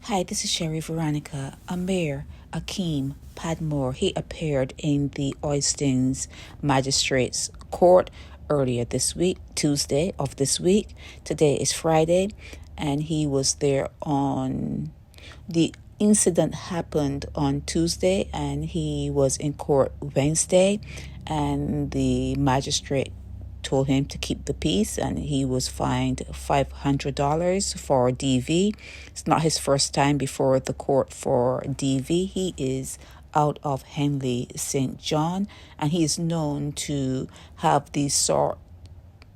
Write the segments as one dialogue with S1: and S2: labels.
S1: Hi, this is Sherry Veronica. Aamir, Ackeem, Padmore, he appeared in the Oistins Magistrates Court earlier this week, Tuesday of this week. Today is Friday, and he was there on the incident happened on Tuesday, and he was in court Wednesday, and the magistrate told him to keep the peace, and he was fined $500 for DV. It's not his first time before the court for DV. He is out of Henley, St. John, and he is known to have the sort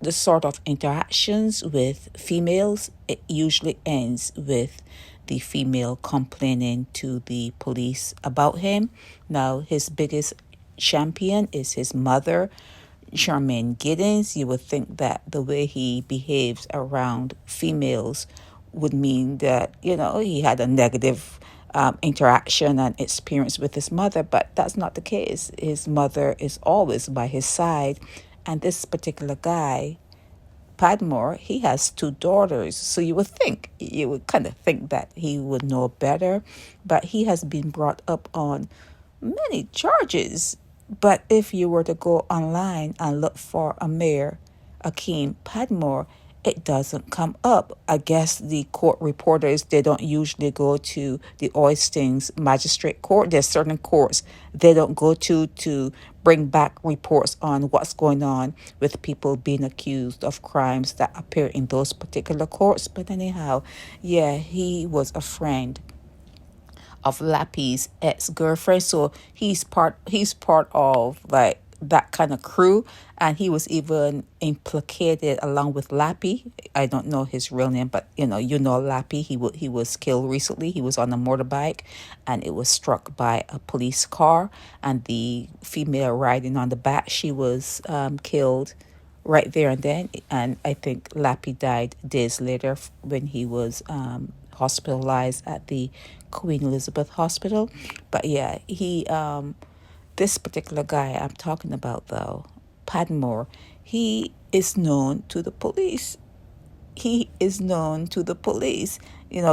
S1: of interactions with females. It usually ends with the female complaining to the police about him. Now, his biggest champion is his mother, Charmaine Giddens. You would think that the way he behaves around females would mean that, he had a negative interaction and experience with his mother, but that's not the case. His mother is always by his side. And this particular guy, Padmore, he has two daughters. So you would kind of think that he would know better, but he has been brought up on many charges. But if you were to go online and look for Aamir, Ackeem, Padmore, it doesn't come up. I guess the court reporters, they don't usually go to the Oistins Magistrate Court. There's certain courts they don't go to bring back reports on what's going on with people being accused of crimes that appear in those particular courts. But anyhow, yeah, he was a friend of Lappy's ex-girlfriend, so he's part of like that kind of crew, and he was even implicated along with Lappy. I don't know his real name, but Lappy. He was killed recently. He was on a motorbike, and it was struck by a police car, and the female riding on the back, she was killed right there and then. And I think Lappy died days later when he was hospitalized at the Queen Elizabeth Hospital. But yeah, this particular guy I'm talking about, though, Padmore, he is known to the police.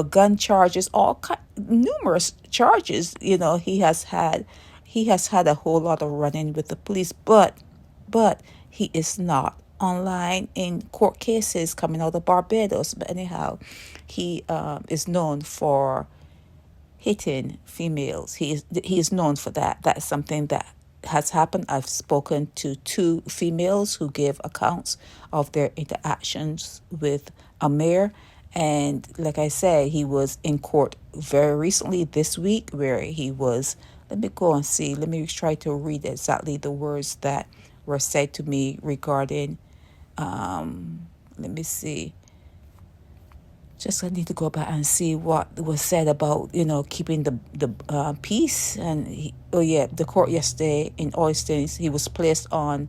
S1: Gun charges, numerous charges. He has had a whole lot of run-in with the police, but he is not online in court cases coming out of Barbados. But anyhow, he is known for hitting females. He is known for that. That's something that has happened. I've spoken to two females who gave accounts of their interactions with Aamir, and like I said, he was in court very recently this week, where he was. Let me go and see. Let me try to read exactly the words that were said to me regarding. Let me see. Just I need to go back and see what was said about keeping the peace. And the court yesterday in Oistins, he was placed on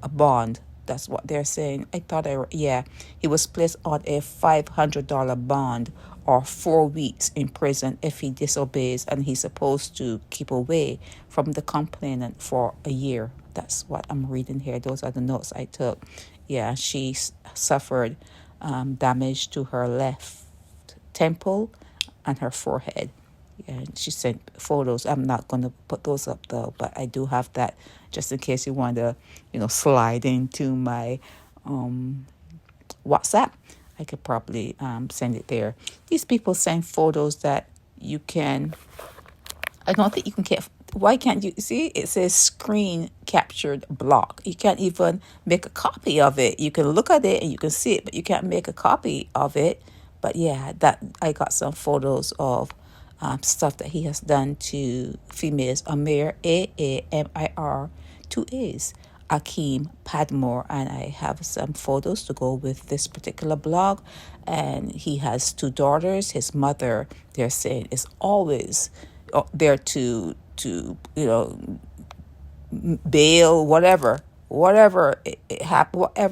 S1: a bond. That's what they're saying. He was placed on a $500 bond, or 4 weeks in prison if he disobeys, and he's supposed to keep away from the complainant for a year. That's what I'm reading here. Those are the notes I took. Yeah, she suffered damage to her left temple and her forehead. Yeah, she sent photos. I'm not going to put those up though, but I do have that just in case you want to, slide into my WhatsApp. I could probably send it there. These people send photos that you can. I don't think you can get. Why can't you see? It says screen captured block. You can't even make a copy of it. You can look at it and you can see it, but you can't make a copy of it. But yeah, that I got some photos of stuff that he has done to females. Aamir, Aamir, 2 A's. Ackeem, Padmore, and I have some photos to go with this particular blog. And he has 2 daughters. His mother, they're saying, is always there to bail whatever whatever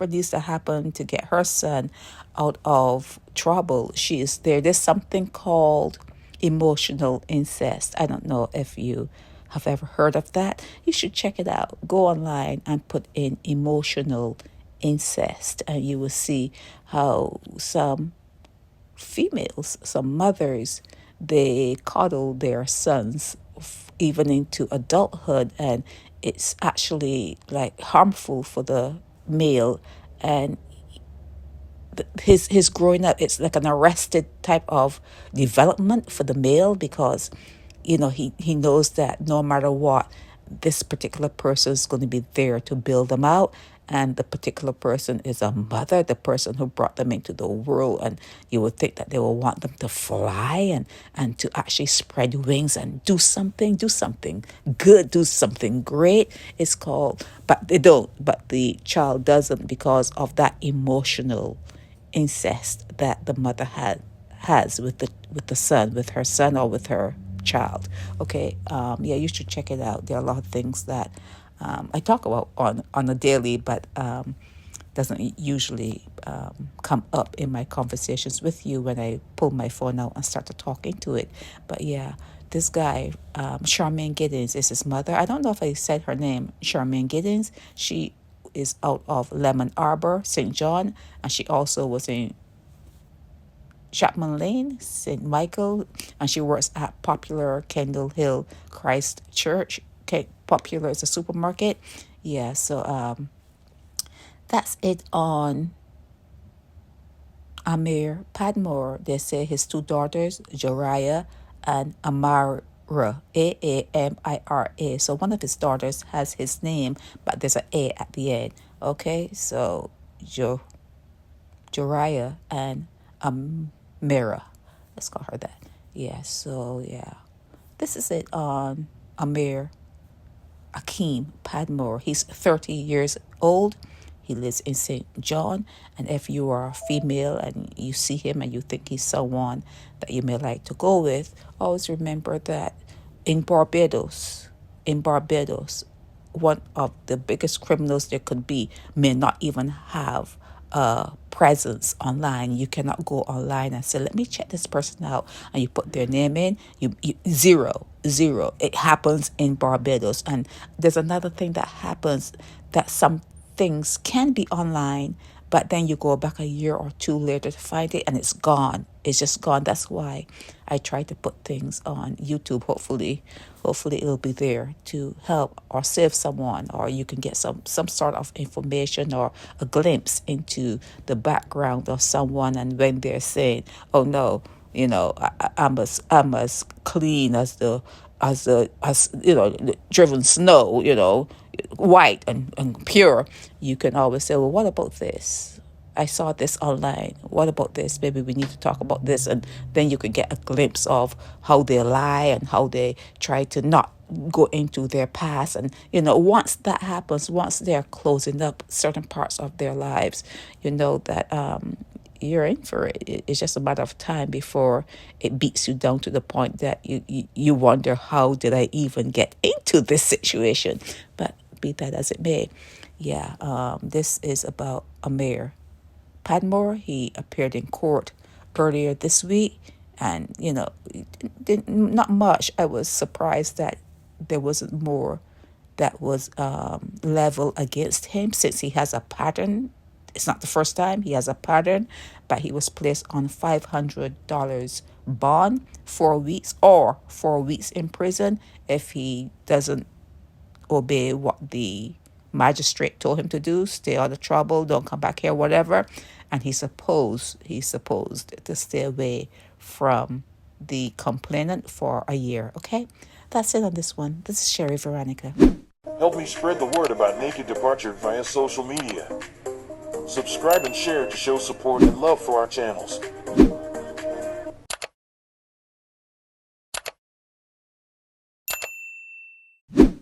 S1: needs to happen to get her son out of trouble. She is there. There's something called emotional incest. I don't know if you have ever heard of that. You should check it out. Go online and put in emotional incest, and you will see how some females, some mothers, they coddle their sons even into adulthood, and it's actually like harmful for the male. And his growing up, it's like an arrested type of development for the male, because he knows that no matter what, this particular person is going to be there to build them out, and the particular person is a mother, the person who brought them into the world. And you would think that they will want them to fly and to actually spread wings and do something good, do something great. It's called, but they don't, but the child doesn't, because of that emotional incest that the mother has with the son, with her son, or with her child. Okay, yeah, you should check it out. There are a lot of things that I talk about on a daily, but doesn't usually come up in my conversations with you when I pull my phone out and start to talk into it. But yeah, this guy, Charmaine Giddens, is his mother. I don't know if I said her name, Charmaine Giddens. She is out of Lemon Arbor, St. John, and she also was in Chapman Lane, St. Michael, and she works at Popular Kendall Hill Christ Church. Okay, Popular is a supermarket. Yeah, so that's it on Aamir Padmore. They say his two daughters, Joriah and Amira, Aamira. So one of his daughters has his name, but there's an A at the end. Okay, so Joriah and Amira. Let's call her that. Yeah, so yeah. This is it on Aamir Ackeem Padmore. He's 30 years old. He lives in St. John. And if you are a female and you see him and you think he's someone that you may like to go with, always remember that in Barbados, one of the biggest criminals there could be may not even have a presence online. You cannot go online and say, let me check this person out, and you put their name in. You zero. It happens in Barbados. And there's another thing that happens, that some things can be online, but then you go back a year or two later to find it and it's gone. It's just gone. That's why I try to put things on YouTube. Hopefully it'll be there to help or save someone, or you can get some sort of information or a glimpse into the background of someone. And when they're saying, oh no, I'm as clean as driven snow, white and pure, you can always say, well, what about this? I saw this online. What about this? Maybe we need to talk about this. And then you could get a glimpse of how they lie and how they try to not go into their past. And, once that happens, once they're closing up certain parts of their lives, you know that you're in for it. It's just a matter of time before it beats you down to the point that you wonder, how did I even get into this situation? But be that as it may, yeah, this is about Aamir Padmore. He appeared in court earlier this week, and not much. I was surprised that there wasn't more that was level against him, since he has a pattern. It's not the first time he has a pattern, but he was placed on $500 bond, 4 weeks, or 4 weeks in prison if he doesn't obey what the magistrate told him to do. Stay out of trouble, don't come back here, whatever. And he's supposed to stay away from the complainant for a year. Okay, that's it on this one. This is Sherry Veronica.
S2: Help me spread the word about Naked Departure via social media. Subscribe and share to show support and love for our channels.